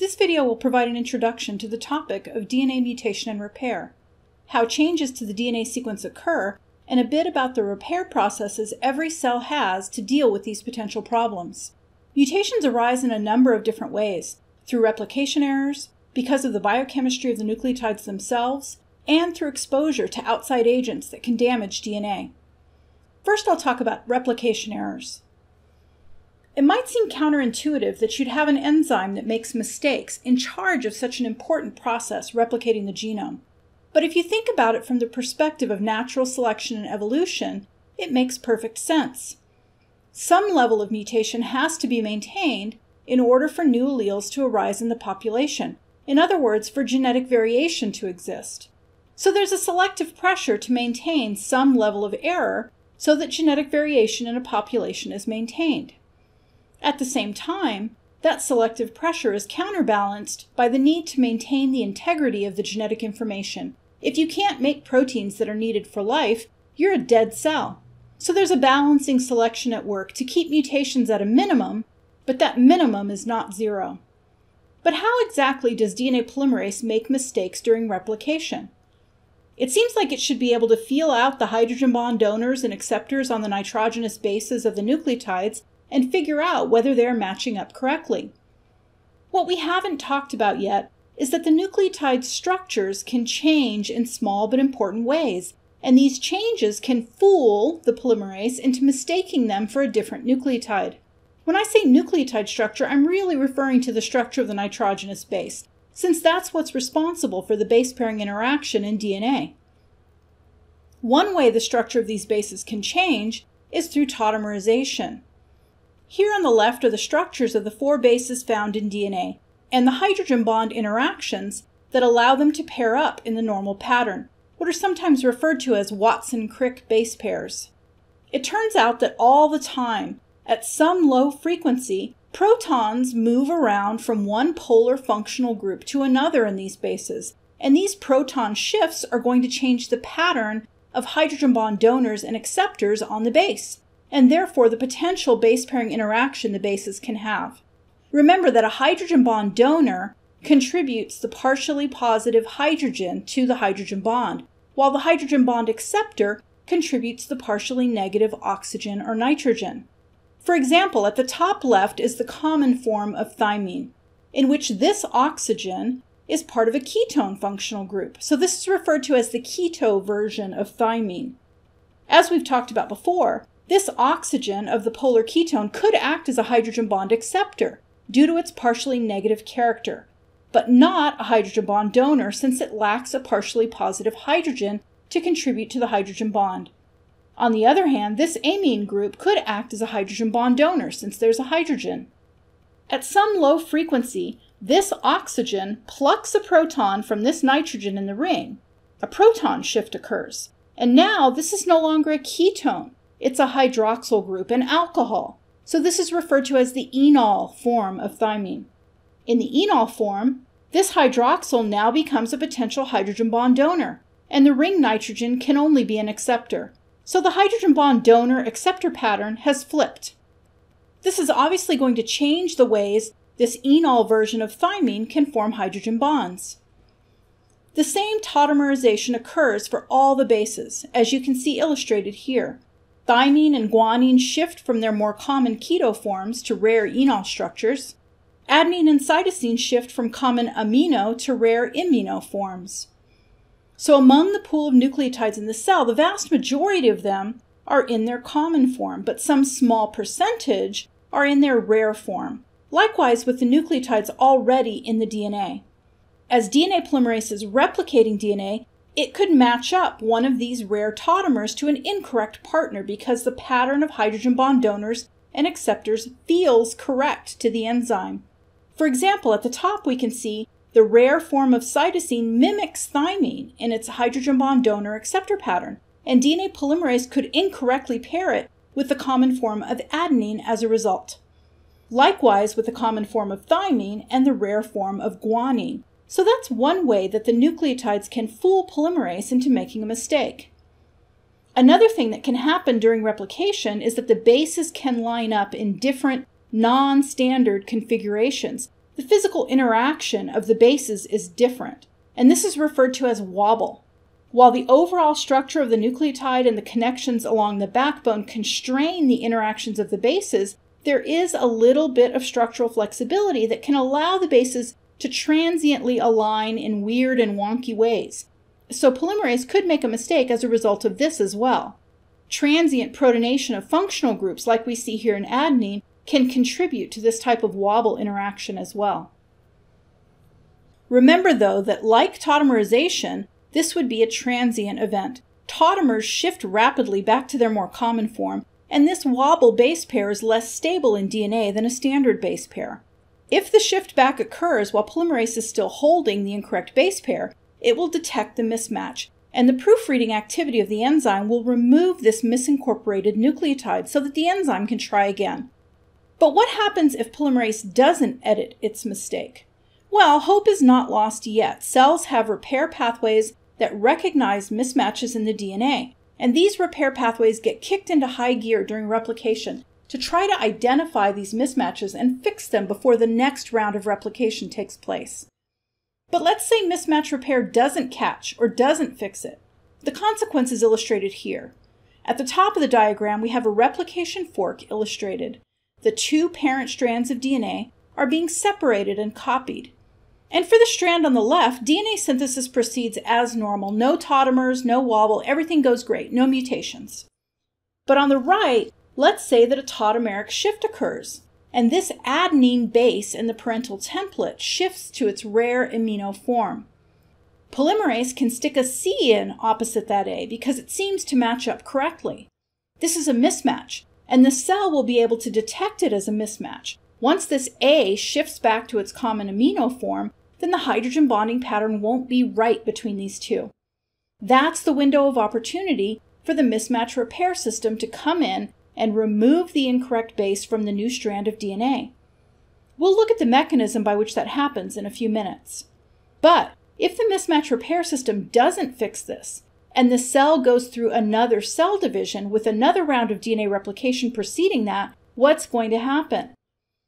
This video will provide an introduction to the topic of DNA mutation and repair, how changes to the DNA sequence occur, and a bit about the repair processes every cell has to deal with these potential problems. Mutations arise in a number of different ways, through replication errors, because of the biochemistry of the nucleotides themselves, and through exposure to outside agents that can damage DNA. First, I'll talk about replication errors. It might seem counterintuitive that you'd have an enzyme that makes mistakes in charge of such an important process, replicating the genome. But if you think about it from the perspective of natural selection and evolution, it makes perfect sense. Some level of mutation has to be maintained in order for new alleles to arise in the population. In other words, for genetic variation to exist. So there's a selective pressure to maintain some level of error so that genetic variation in a population is maintained. At the same time, that selective pressure is counterbalanced by the need to maintain the integrity of the genetic information. If you can't make proteins that are needed for life, you're a dead cell. So there's a balancing selection at work to keep mutations at a minimum, but that minimum is not zero. But how exactly does DNA polymerase make mistakes during replication? It seems like it should be able to feel out the hydrogen bond donors and acceptors on the nitrogenous bases of the nucleotides and figure out whether they're matching up correctly. What we haven't talked about yet is that the nucleotide structures can change in small but important ways, and these changes can fool the polymerase into mistaking them for a different nucleotide. When I say nucleotide structure, I'm really referring to the structure of the nitrogenous base, since that's what's responsible for the base pairing interaction in DNA. One way the structure of these bases can change is through tautomerization. Here on the left are the structures of the 4 bases found in DNA, and the hydrogen bond interactions that allow them to pair up in the normal pattern, what are sometimes referred to as Watson-Crick base pairs. It turns out that all the time, at some low frequency, protons move around from one polar functional group to another in these bases, and these proton shifts are going to change the pattern of hydrogen bond donors and acceptors on the base, and therefore the potential base pairing interaction the bases can have. Remember that a hydrogen bond donor contributes the partially positive hydrogen to the hydrogen bond, while the hydrogen bond acceptor contributes the partially negative oxygen or nitrogen. For example, at the top left is the common form of thymine, in which this oxygen is part of a ketone functional group. So this is referred to as the keto version of thymine. As we've talked about before, this oxygen of the polar ketone could act as a hydrogen bond acceptor due to its partially negative character, but not a hydrogen bond donor since it lacks a partially positive hydrogen to contribute to the hydrogen bond. On the other hand, this amine group could act as a hydrogen bond donor since there's a hydrogen. At some low frequency, this oxygen plucks a proton from this nitrogen in the ring. A proton shift occurs, and now this is no longer a ketone. It's a hydroxyl group, an alcohol. So this is referred to as the enol form of thymine. In the enol form, this hydroxyl now becomes a potential hydrogen bond donor, and the ring nitrogen can only be an acceptor. So the hydrogen bond donor-acceptor pattern has flipped. This is obviously going to change the ways this enol version of thymine can form hydrogen bonds. The same tautomerization occurs for all the bases, as you can see illustrated here. Thymine and guanine shift from their more common keto forms to rare enol structures. Adenine and cytosine shift from common amino to rare imino forms. So among the pool of nucleotides in the cell, the vast majority of them are in their common form, but some small percentage are in their rare form. Likewise with the nucleotides already in the DNA. As DNA polymerase is replicating DNA, it could match up one of these rare tautomers to an incorrect partner because the pattern of hydrogen bond donors and acceptors feels correct to the enzyme. For example, at the top we can see the rare form of cytosine mimics thymine in its hydrogen bond donor acceptor pattern, and DNA polymerase could incorrectly pair it with the common form of adenine as a result. Likewise with the common form of thymine and the rare form of guanine. So that's one way that the nucleotides can fool polymerase into making a mistake. Another thing that can happen during replication is that the bases can line up in different non-standard configurations, the physical interaction of the bases is different, and this is referred to as wobble. While the overall structure of the nucleotide and the connections along the backbone constrain the interactions of the bases, there is a little bit of structural flexibility that can allow the bases to transiently align in weird and wonky ways. So polymerase could make a mistake as a result of this as well. Transient protonation of functional groups, like we see here in adenine, can contribute to this type of wobble interaction as well. Remember, though, that like tautomerization, this would be a transient event. Tautomers shift rapidly back to their more common form, and this wobble base pair is less stable in DNA than a standard base pair. If the shift back occurs while polymerase is still holding the incorrect base pair, it will detect the mismatch, and the proofreading activity of the enzyme will remove this misincorporated nucleotide so that the enzyme can try again. But what happens if polymerase doesn't edit its mistake? Well, hope is not lost yet. Cells have repair pathways that recognize mismatches in the DNA, and these repair pathways get kicked into high gear during replication to try to identify these mismatches and fix them before the next round of replication takes place. But let's say mismatch repair doesn't catch or doesn't fix it. The consequence is illustrated here. At the top of the diagram, we have a replication fork illustrated. The two parent strands of DNA are being separated and copied. And for the strand on the left, DNA synthesis proceeds as normal. No tautomers, no wobble, everything goes great, no mutations. But on the right, let's say that a tautomeric shift occurs, and this adenine base in the parental template shifts to its rare amino form. Polymerase can stick a C in opposite that A because it seems to match up correctly. This is a mismatch, and the cell will be able to detect it as a mismatch. Once this A shifts back to its common amino form, then the hydrogen bonding pattern won't be right between these two. That's the window of opportunity for the mismatch repair system to come in and remove the incorrect base from the new strand of DNA. We'll look at the mechanism by which that happens in a few minutes. But if the mismatch repair system doesn't fix this, and the cell goes through another cell division with another round of DNA replication preceding that, what's going to happen?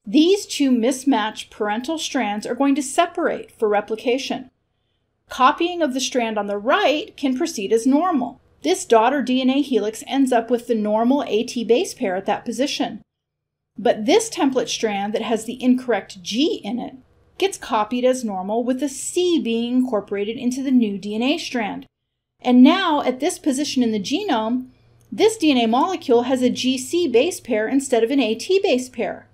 These two mismatched parental strands are going to separate for replication. Copying of the strand on the right can proceed as normal. This daughter DNA helix ends up with the normal AT base pair at that position. But this template strand that has the incorrect G in it gets copied as normal with a C being incorporated into the new DNA strand. And now, at this position in the genome, this DNA molecule has a GC base pair instead of an AT base pair.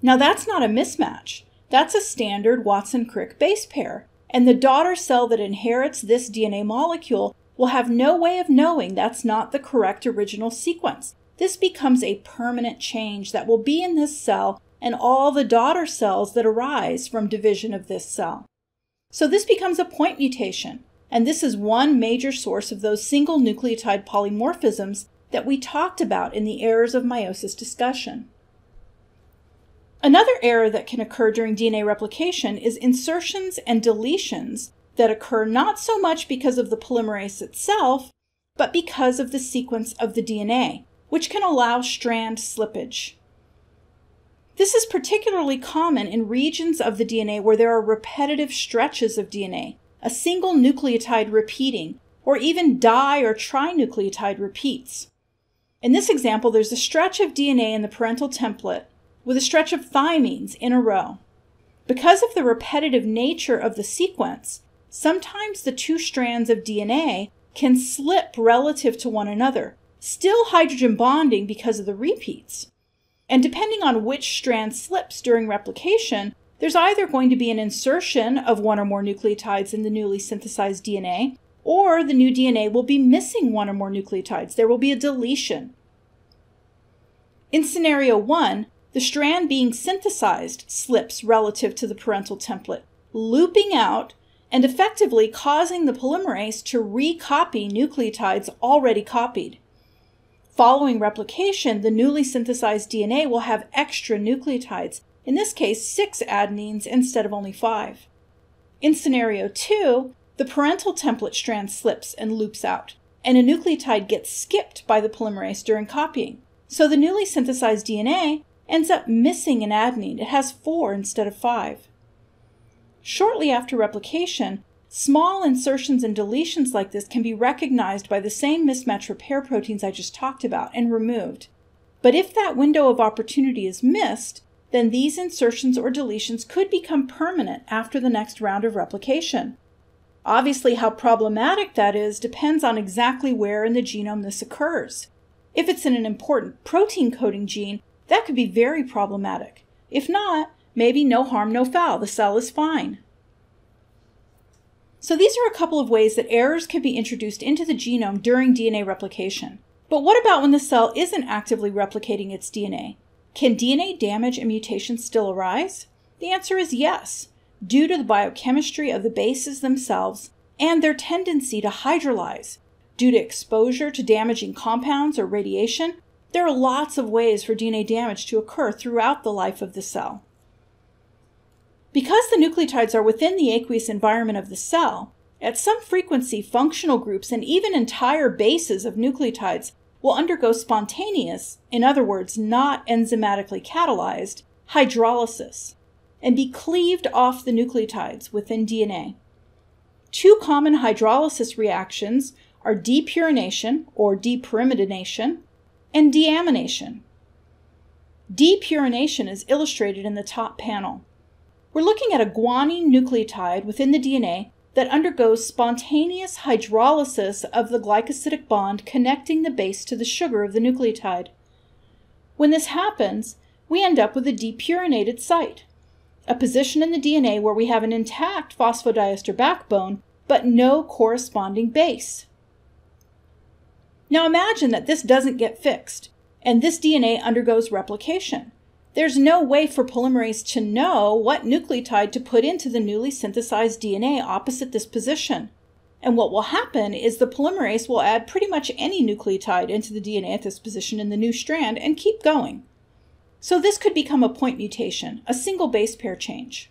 Now that's not a mismatch. That's a standard Watson-Crick base pair, and the daughter cell that inherits this DNA molecule will have no way of knowing that's not the correct original sequence. This becomes a permanent change that will be in this cell and all the daughter cells that arise from division of this cell. So this becomes a point mutation, and this is one major source of those single nucleotide polymorphisms that we talked about in the errors of meiosis discussion. Another error that can occur during DNA replication is insertions and deletions that occur not so much because of the polymerase itself, but because of the sequence of the DNA, which can allow strand slippage. This is particularly common in regions of the DNA where there are repetitive stretches of DNA, a single nucleotide repeating, or even di or trinucleotide repeats. In this example, there's a stretch of DNA in the parental template with a stretch of thymines in a row. Because of the repetitive nature of the sequence, sometimes the two strands of DNA can slip relative to one another, still hydrogen bonding because of the repeats. And depending on which strand slips during replication, there's either going to be an insertion of one or more nucleotides in the newly synthesized DNA, or the new DNA will be missing one or more nucleotides. There will be a deletion. In scenario 1, the strand being synthesized slips relative to the parental template, looping out and effectively causing the polymerase to recopy nucleotides already copied. Following replication, the newly synthesized DNA will have extra nucleotides, in this case 6 adenines instead of only 5. In scenario 2, the parental template strand slips and loops out, and a nucleotide gets skipped by the polymerase during copying. So the newly synthesized DNA ends up missing an adenine. It has 4 instead of 5. Shortly after replication, small insertions and deletions like this can be recognized by the same mismatch repair proteins I just talked about and removed. But if that window of opportunity is missed, then these insertions or deletions could become permanent after the next round of replication. Obviously, how problematic that is depends on exactly where in the genome this occurs. If it's in an important protein-coding gene, that could be very problematic. If not, maybe no harm, no foul. The cell is fine. So these are a couple of ways that errors can be introduced into the genome during DNA replication. But what about when the cell isn't actively replicating its DNA? Can DNA damage and mutations still arise? The answer is yes, due to the biochemistry of the bases themselves and their tendency to hydrolyze. Due to exposure to damaging compounds or radiation, there are lots of ways for DNA damage to occur throughout the life of the cell. Because the nucleotides are within the aqueous environment of the cell, at some frequency functional groups and even entire bases of nucleotides will undergo spontaneous, in other words, not enzymatically catalyzed, hydrolysis, and be cleaved off the nucleotides within DNA. Two common hydrolysis reactions are depurination or depyrimidination and deamination. Depurination is illustrated in the top panel. We're looking at a guanine nucleotide within the DNA that undergoes spontaneous hydrolysis of the glycosidic bond connecting the base to the sugar of the nucleotide. When this happens, we end up with a depurinated site, a position in the DNA where we have an intact phosphodiester backbone, but no corresponding base. Now imagine that this doesn't get fixed, and this DNA undergoes replication. There's no way for polymerase to know what nucleotide to put into the newly synthesized DNA opposite this position. And what will happen is the polymerase will add pretty much any nucleotide into the DNA at this position in the new strand and keep going. So this could become a point mutation, a single base pair change.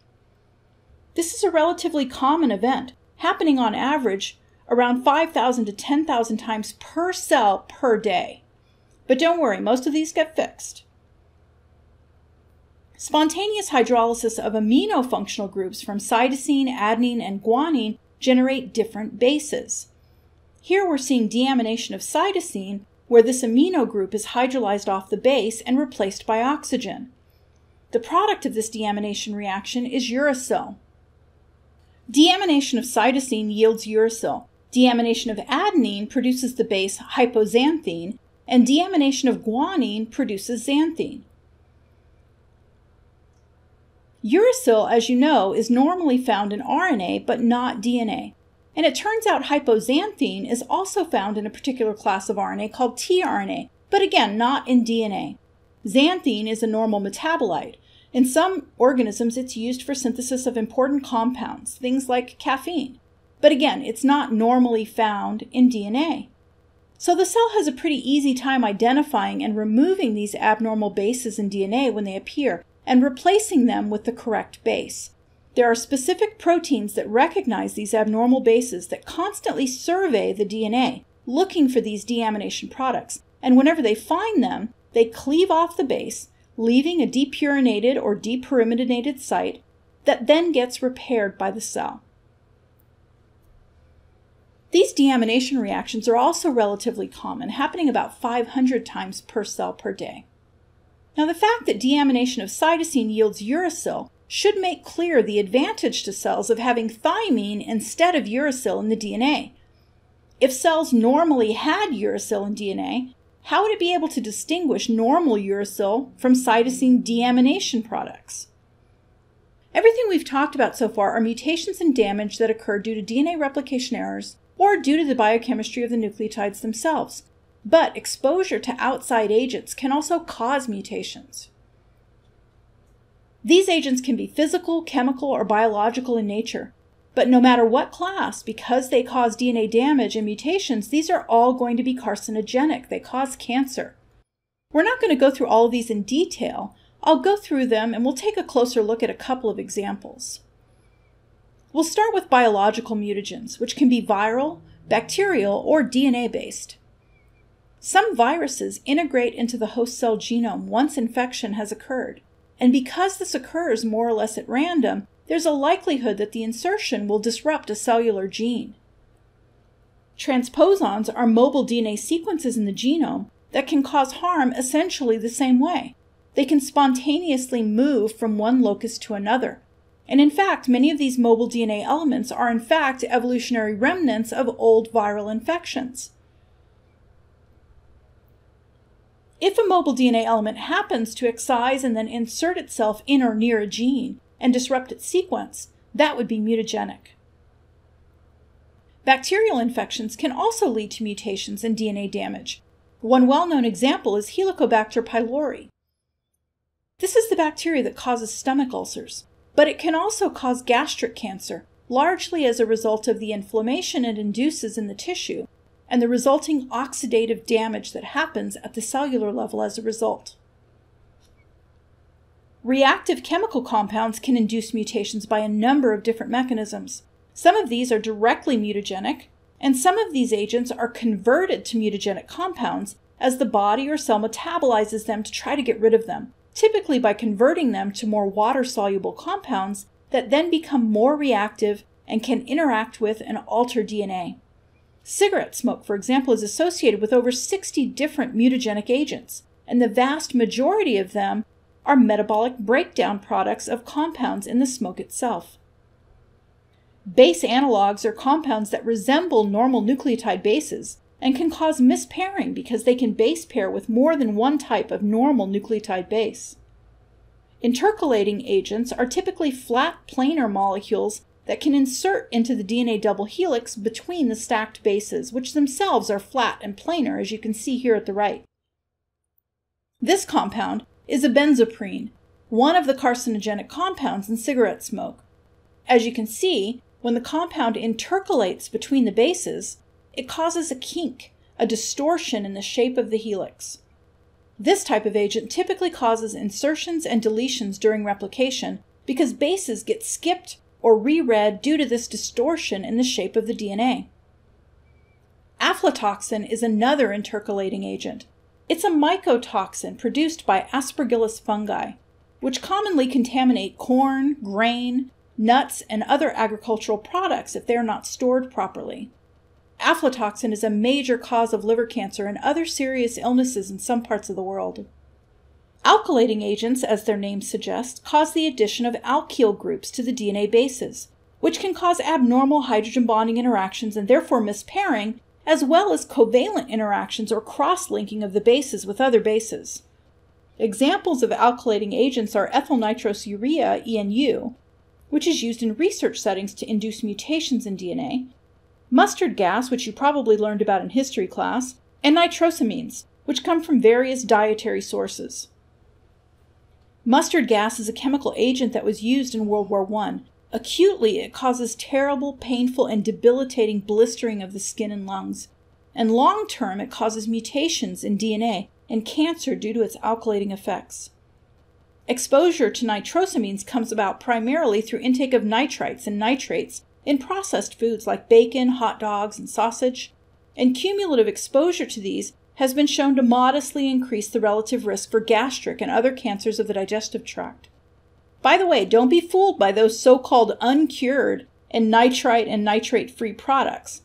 This is a relatively common event, happening on average around 5,000 to 10,000 times per cell per day. But don't worry, most of these get fixed. Spontaneous hydrolysis of amino functional groups from cytosine, adenine, and guanine generate different bases. Here we're seeing deamination of cytosine, where this amino group is hydrolyzed off the base and replaced by oxygen. The product of this deamination reaction is uracil. Deamination of cytosine yields uracil. Deamination of adenine produces the base hypoxanthine, and deamination of guanine produces xanthine. Uracil, as you know, is normally found in RNA but not DNA. And it turns out hypoxanthine is also found in a particular class of RNA called tRNA, but again, not in DNA. Xanthine is a normal metabolite. In some organisms, it's used for synthesis of important compounds, things like caffeine. But again, it's not normally found in DNA. So the cell has a pretty easy time identifying and removing these abnormal bases in DNA when they appear, and replacing them with the correct base. There are specific proteins that recognize these abnormal bases that constantly survey the DNA, looking for these deamination products, and whenever they find them, they cleave off the base, leaving a depurinated or depyrimidinated site that then gets repaired by the cell. These deamination reactions are also relatively common, happening about 500 times per cell per day. Now, the fact that deamination of cytosine yields uracil should make clear the advantage to cells of having thymine instead of uracil in the DNA. If cells normally had uracil in DNA, how would it be able to distinguish normal uracil from cytosine deamination products? Everything we've talked about so far are mutations and damage that occur due to DNA replication errors or due to the biochemistry of the nucleotides themselves. But exposure to outside agents can also cause mutations. These agents can be physical, chemical, or biological in nature. But no matter what class, because they cause DNA damage and mutations, these are all going to be carcinogenic. They cause cancer. We're not going to go through all of these in detail. I'll go through them and we'll take a closer look at a couple of examples. We'll start with biological mutagens, which can be viral, bacterial, or DNA-based. Some viruses integrate into the host cell genome once infection has occurred, and because this occurs more or less at random, there's a likelihood that the insertion will disrupt a cellular gene. Transposons are mobile DNA sequences in the genome that can cause harm essentially the same way. They can spontaneously move from one locus to another. And in fact, many of these mobile DNA elements are in fact evolutionary remnants of old viral infections. If a mobile DNA element happens to excise and then insert itself in or near a gene and disrupt its sequence, that would be mutagenic. Bacterial infections can also lead to mutations and DNA damage. One well-known example is Helicobacter pylori. This is the bacteria that causes stomach ulcers, but it can also cause gastric cancer, largely as a result of the inflammation it induces in the tissue and the resulting oxidative damage that happens at the cellular level as a result. Reactive chemical compounds can induce mutations by a number of different mechanisms. Some of these are directly mutagenic, and some of these agents are converted to mutagenic compounds as the body or cell metabolizes them to try to get rid of them, typically by converting them to more water-soluble compounds that then become more reactive and can interact with and alter DNA. Cigarette smoke, for example, is associated with over 60 different mutagenic agents, and the vast majority of them are metabolic breakdown products of compounds in the smoke itself. Base analogs are compounds that resemble normal nucleotide bases and can cause mispairing because they can base pair with more than one type of normal nucleotide base. Intercalating agents are typically flat planar molecules that can insert into the DNA double helix between the stacked bases, which themselves are flat and planar, as you can see here at the right. This compound is a benzoprene, one of the carcinogenic compounds in cigarette smoke. As you can see, when the compound intercalates between the bases, it causes a kink, a distortion in the shape of the helix. This type of agent typically causes insertions and deletions during replication because bases get skipped or reread due to this distortion in the shape of the DNA. Aflatoxin is another intercalating agent. It's a mycotoxin produced by Aspergillus fungi, which commonly contaminate corn, grain, nuts, and other agricultural products if they are not stored properly. Aflatoxin is a major cause of liver cancer and other serious illnesses in some parts of the world. Alkylating agents, as their names suggest, cause the addition of alkyl groups to the DNA bases, which can cause abnormal hydrogen bonding interactions and therefore mispairing, as well as covalent interactions or cross-linking of the bases with other bases. Examples of alkylating agents are ethyl nitrosourea, ENU, which is used in research settings to induce mutations in DNA, mustard gas, which you probably learned about in history class, and nitrosamines, which come from various dietary sources. Mustard gas is a chemical agent that was used in World War I. Acutely, it causes terrible, painful, and debilitating blistering of the skin and lungs. And long-term, it causes mutations in DNA and cancer due to its alkylating effects. Exposure to nitrosamines comes about primarily through intake of nitrites and nitrates in processed foods like bacon, hot dogs, and sausage, and cumulative exposure to these has been shown to modestly increase the relative risk for gastric and other cancers of the digestive tract. By the way, don't be fooled by those so-called uncured and nitrite and nitrate-free products.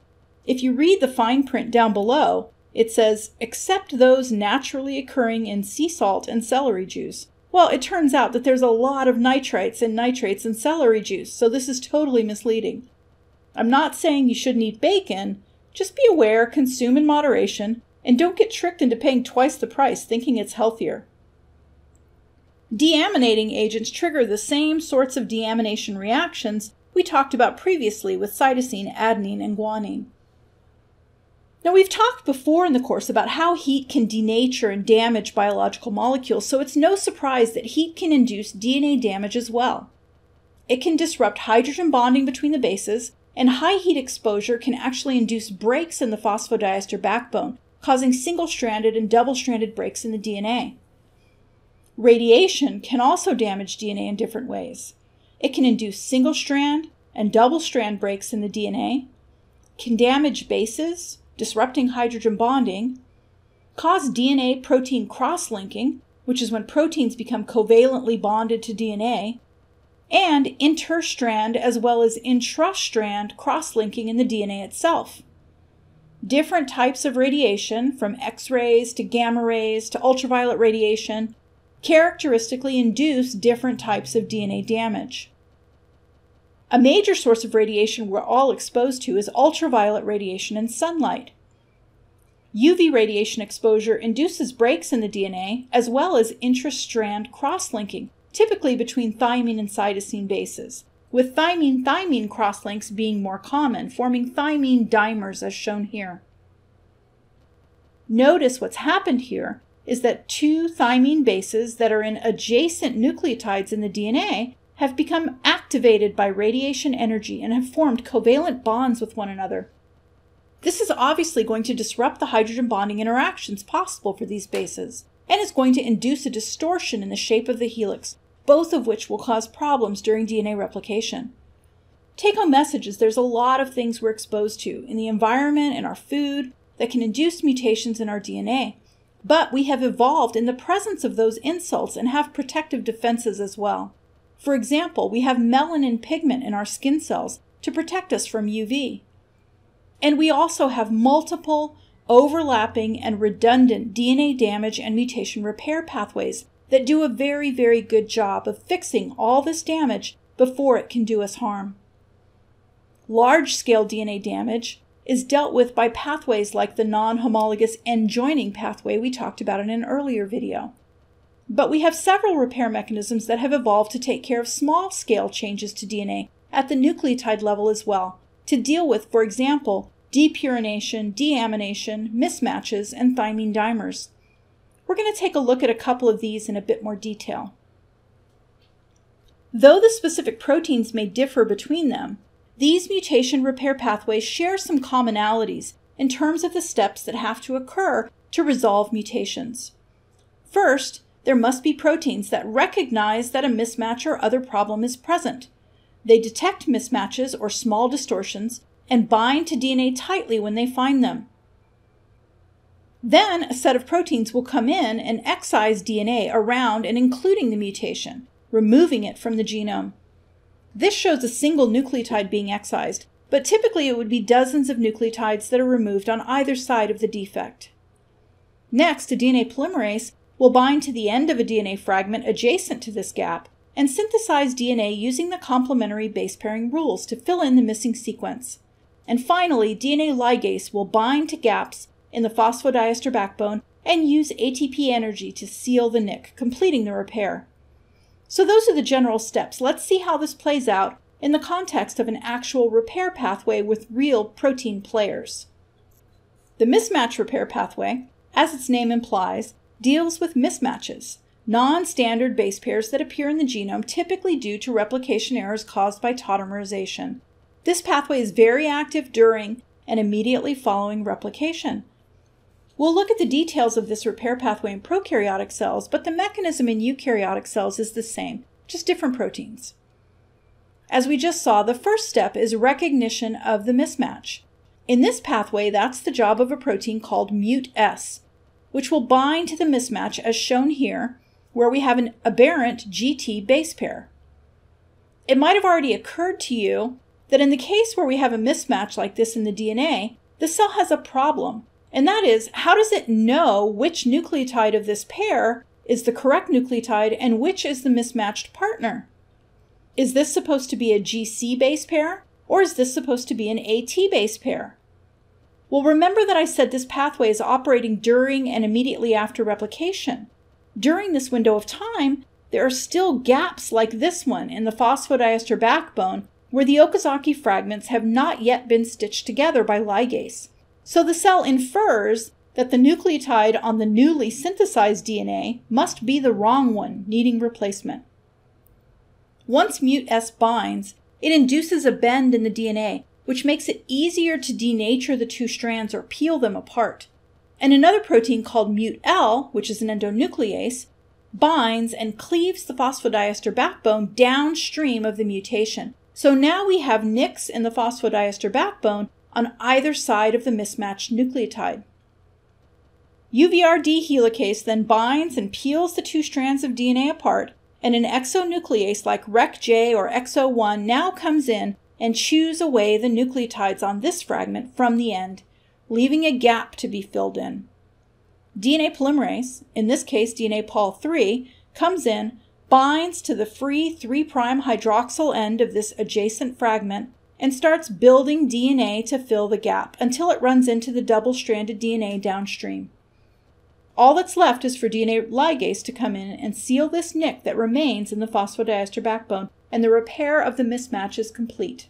If you read the fine print down below, it says, except those naturally occurring in sea salt and celery juice. Well, it turns out that there's a lot of nitrites and nitrates in celery juice, so this is totally misleading. I'm not saying you shouldn't eat bacon, just be aware, consume in moderation, and don't get tricked into paying twice the price thinking it's healthier. Deaminating agents trigger the same sorts of deamination reactions we talked about previously with cytosine, adenine, and guanine. Now, we've talked before in the course about how heat can denature and damage biological molecules, so it's no surprise that heat can induce DNA damage as well. It can disrupt hydrogen bonding between the bases, and high heat exposure can actually induce breaks in the phosphodiester backbone, causing single-stranded and double-stranded breaks in the DNA. Radiation can also damage DNA in different ways. It can induce single-strand and double-strand breaks in the DNA, can damage bases, disrupting hydrogen bonding, cause DNA protein cross-linking, which is when proteins become covalently bonded to DNA, and interstrand as well as intrastrand cross-linking in the DNA itself. Different types of radiation, from X-rays to gamma rays to ultraviolet radiation, characteristically induce different types of DNA damage. A major source of radiation we're all exposed to is ultraviolet radiation and sunlight. UV radiation exposure induces breaks in the DNA as well as intrastrand cross-linking, typically between thymine and cytosine bases, with thymine-thymine crosslinks being more common, forming thymine dimers as shown here. Notice what's happened here is that two thymine bases that are in adjacent nucleotides in the DNA have become activated by radiation energy and have formed covalent bonds with one another. This is obviously going to disrupt the hydrogen bonding interactions possible for these bases, and is going to induce a distortion in the shape of the helix, both of which will cause problems during DNA replication. Take-home message is there's a lot of things we're exposed to in the environment and our food that can induce mutations in our DNA, but we have evolved in the presence of those insults and have protective defenses as well. For example, we have melanin pigment in our skin cells to protect us from UV. And we also have multiple overlapping and redundant DNA damage and mutation repair pathways that do a very, very good job of fixing all this damage before it can do us harm. Large-scale DNA damage is dealt with by pathways like the non-homologous end-joining pathway we talked about in an earlier video. But we have several repair mechanisms that have evolved to take care of small-scale changes to DNA at the nucleotide level as well, to deal with, for example, depurination, deamination, mismatches, and thymine dimers. We're going to take a look at a couple of these in a bit more detail. Though the specific proteins may differ between them, these mutation repair pathways share some commonalities in terms of the steps that have to occur to resolve mutations. First, there must be proteins that recognize that a mismatch or other problem is present. They detect mismatches or small distortions and bind to DNA tightly when they find them. Then a set of proteins will come in and excise DNA around and including the mutation, removing it from the genome. This shows a single nucleotide being excised, but typically it would be dozens of nucleotides that are removed on either side of the defect. Next, a DNA polymerase will bind to the end of a DNA fragment adjacent to this gap and synthesize DNA using the complementary base pairing rules to fill in the missing sequence. And finally, DNA ligase will bind to gaps in the phosphodiester backbone and use ATP energy to seal the nick, completing the repair. So those are the general steps. Let's see how this plays out in the context of an actual repair pathway with real protein players. The mismatch repair pathway, as its name implies, deals with mismatches, non-standard base pairs that appear in the genome typically due to replication errors caused by tautomerization. This pathway is very active during and immediately following replication. We'll look at the details of this repair pathway in prokaryotic cells, but the mechanism in eukaryotic cells is the same, just different proteins. As we just saw, the first step is recognition of the mismatch. In this pathway, that's the job of a protein called MutS, which will bind to the mismatch as shown here, where we have an aberrant GT base pair. It might have already occurred to you that in the case where we have a mismatch like this in the DNA, the cell has a problem. And that is, how does it know which nucleotide of this pair is the correct nucleotide and which is the mismatched partner? Is this supposed to be a GC base pair, or is this supposed to be an AT base pair? Well, remember that I said this pathway is operating during and immediately after replication. During this window of time, there are still gaps like this one in the phosphodiester backbone where the Okazaki fragments have not yet been stitched together by ligase. So the cell infers that the nucleotide on the newly synthesized DNA must be the wrong one, needing replacement. Once MutS binds, it induces a bend in the DNA, which makes it easier to denature the two strands or peel them apart. And another protein called MutL, which is an endonuclease, binds and cleaves the phosphodiester backbone downstream of the mutation. So now we have nicks in the phosphodiester backbone on either side of the mismatched nucleotide. UVR helicase then binds and peels the two strands of DNA apart, and an exonuclease like RecJ or XO1 now comes in and chews away the nucleotides on this fragment from the end, leaving a gap to be filled in. DNA polymerase, in this case DNA Pol 3, comes in, binds to the free 3' hydroxyl end of this adjacent fragment, and starts building DNA to fill the gap until it runs into the double-stranded DNA downstream. All that's left is for DNA ligase to come in and seal this nick that remains in the phosphodiester backbone, and the repair of the mismatch is complete.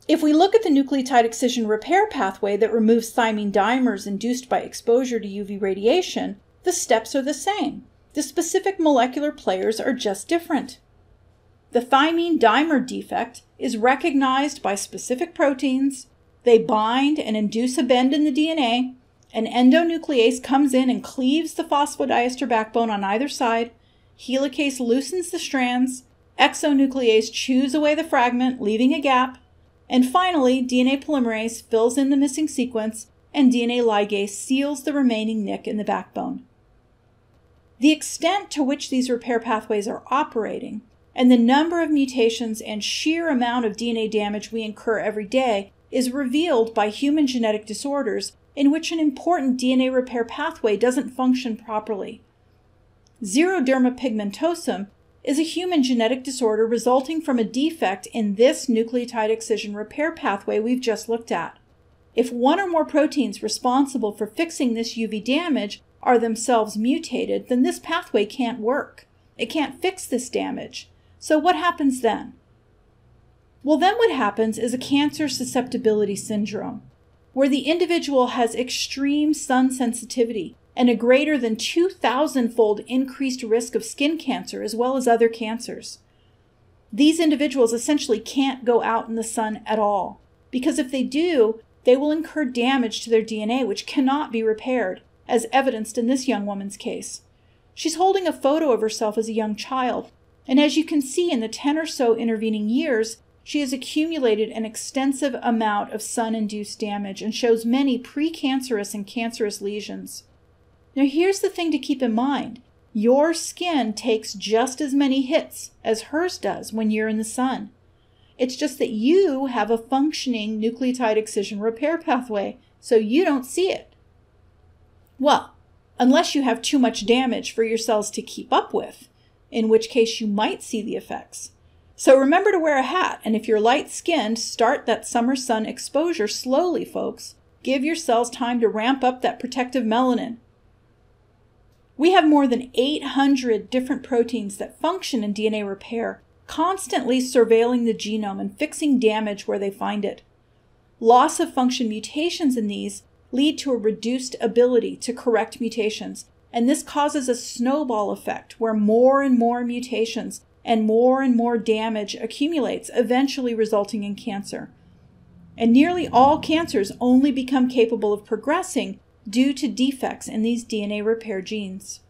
If we look at the nucleotide excision repair pathway that removes thymine dimers induced by exposure to UV radiation, the steps are the same. The specific molecular players are just different. The thymine dimer defect is recognized by specific proteins. They bind and induce a bend in the DNA. An endonuclease comes in and cleaves the phosphodiester backbone on either side. Helicase loosens the strands. Exonuclease chews away the fragment, leaving a gap. And finally, DNA polymerase fills in the missing sequence, and DNA ligase seals the remaining nick in the backbone. The extent to which these repair pathways are operating, and the number of mutations and sheer amount of DNA damage we incur every day is revealed by human genetic disorders in which an important DNA repair pathway doesn't function properly. Xeroderma Pigmentosum is a human genetic disorder resulting from a defect in this nucleotide excision repair pathway we've just looked at. If one or more proteins responsible for fixing this UV damage are themselves mutated, then this pathway can't work. It can't fix this damage. So what happens then? Well, then what happens is a cancer susceptibility syndrome, where the individual has extreme sun sensitivity and a greater than 2,000-fold increased risk of skin cancer as well as other cancers. These individuals essentially can't go out in the sun at all, because if they do, they will incur damage to their DNA which cannot be repaired, as evidenced in this young woman's case. She's holding a photo of herself as a young child, and as you can see in the 10 or so intervening years, she has accumulated an extensive amount of sun-induced damage and shows many precancerous and cancerous lesions. Now here's the thing to keep in mind. Your skin takes just as many hits as hers does when you're in the sun. It's just that you have a functioning nucleotide excision repair pathway, so you don't see it. Well, unless you have too much damage for your cells to keep up with, in which case you might see the effects. So remember to wear a hat, and if you're light-skinned, start that summer sun exposure slowly, folks. Give your cells time to ramp up that protective melanin. We have more than 800 different proteins that function in DNA repair, constantly surveilling the genome and fixing damage where they find it. Loss of function mutations in these lead to a reduced ability to correct mutations, and this causes a snowball effect where more and more mutations and more damage accumulates, eventually resulting in cancer. And nearly all cancers only become capable of progressing due to defects in these DNA repair genes.